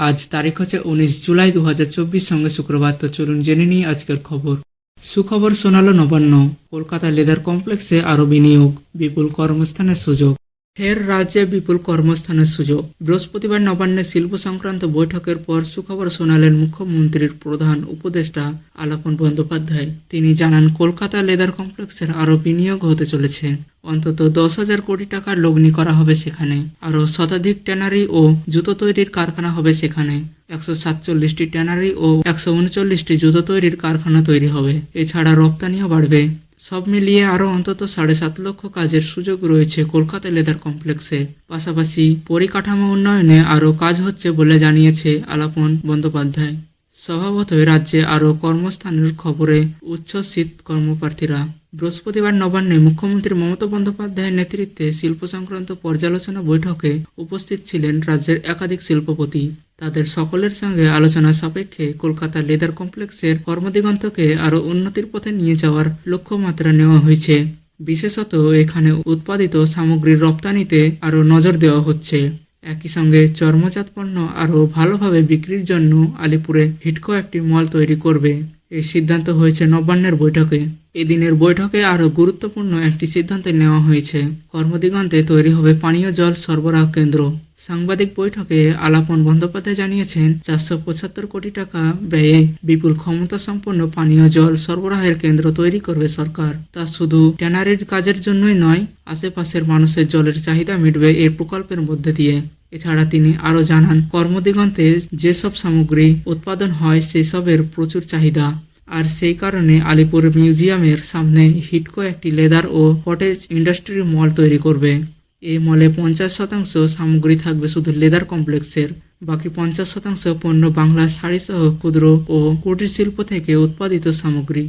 আজ তারিখ হচ্ছে 19 জুলাই 2024, সঙ্গে শুক্রবার। তো চলুন জেনে নিই আজকের খবর। সুখবর শোনালো নবান্ন, কলকাতা লেদার কমপ্লেক্সে আরও বিনিয়োগ, বিপুল কর্মস্থানের সুযোগ। ফের রাজ্যে বিপুল কর্মস্থানের সুযোগ। বৃহস্পতিবার নবান্নে শিল্প সংক্রান্ত বৈঠকের পর সুখবর শোনালেন মুখ্যমন্ত্রীর প্রধান উপদেষ্টা আলাপন বন্দ্যোপাধ্যায়। তিনি জানান, কলকাতা লেদার কমপ্লেক্সের আরও বিনিয়োগ হতে চলেছে। অন্তত 10,000 কোটি টাকার লগ্নি করা হবে সেখানে। আরও শতাধিক ট্যানারি ও জুতো তৈরির কারখানা হবে সেখানে। 147টি ট্যানারি ও 139টি জুতো তৈরির কারখানা তৈরি হবে। এছাড়া রপ্তানিও বাড়বে। সব মিলিয়ে আরও অন্তত 7.5 লক্ষ কাজের সুযোগ রয়েছে কলকাতা লেদার কমপ্লেক্সে। পাশাপাশি পরিকাঠামো উন্নয়নে আরও কাজ হচ্ছে বলে জানিয়েছে আলাপন বন্দ্যোপাধ্যায়। স্বভাবতই রাজ্যে আরও কর্মস্থানের খবরে উচ্ছ্বসিত কর্মপ্রার্থীরা। বৃহস্পতিবার নবান্নে মুখ্যমন্ত্রী মমতা বন্দ্যোপাধ্যায়ের নেতৃত্বে শিল্প সংক্রান্ত পর্যালোচনা বৈঠকে উপস্থিত ছিলেন রাজ্যের একাধিক শিল্পপতি। তাদের সকলের সঙ্গে আলোচনা সাপেক্ষে কলকাতা লেদার কমপ্লেক্সের কর্মদিগন্তকে আরও উন্নতির পথে নিয়ে যাওয়ার লক্ষ্যমাত্রা নেওয়া হয়েছে। বিশেষত এখানে উৎপাদিত সামগ্রীর রপ্তানিতে আরও নজর দেওয়া হচ্ছে। একই সঙ্গে চর্মজাত পণ্য আরও ভালোভাবে বিক্রির জন্য আলিপুরে হিডকো একটি মল তৈরি করবে। এই সিদ্ধান্ত হয়েছে নবান্নের বৈঠকে। এদিনের বৈঠকে আরও গুরুত্বপূর্ণ একটি সিদ্ধান্ত নেওয়া হয়েছে। কর্মদিগন্তে তৈরি হবে পানীয় জল সরবরাহ কেন্দ্র। সাংবাদিক বৈঠকে আলাপন বন্দ্যোপাধ্যায় জানিয়েছেন, 475 কোটি টাকা ব্যয়ে বিপুল ক্ষমতা সম্পন্ন পানীয় জল সরবরাহের কেন্দ্র তৈরি করবে সরকার। তা শুধু ট্যানারির কাজের জন্যই নয়, আশেপাশের মানুষের জলের চাহিদা মিটবে এই প্রকল্পের মধ্যে দিয়ে। এছাড়া তিনি আরও জানান, কর্মদিগন্তে যেসব সামগ্রী উৎপাদন হয় সেসবের প্রচুর চাহিদা। আর সেই কারণে আলিপুর মিউজিয়ামের সামনে হিডকো একটি লেদার ও কটেজ ইন্ডাস্ট্রি মল তৈরি করবে। এই মলে 50% সামগ্রী থাকবে শুধু লেদার কমপ্লেক্সের। বাকি 50% পণ্য বাংলার শাড়িসহ ক্ষুদ্র ও কুটির শিল্প থেকে উৎপাদিত সামগ্রী।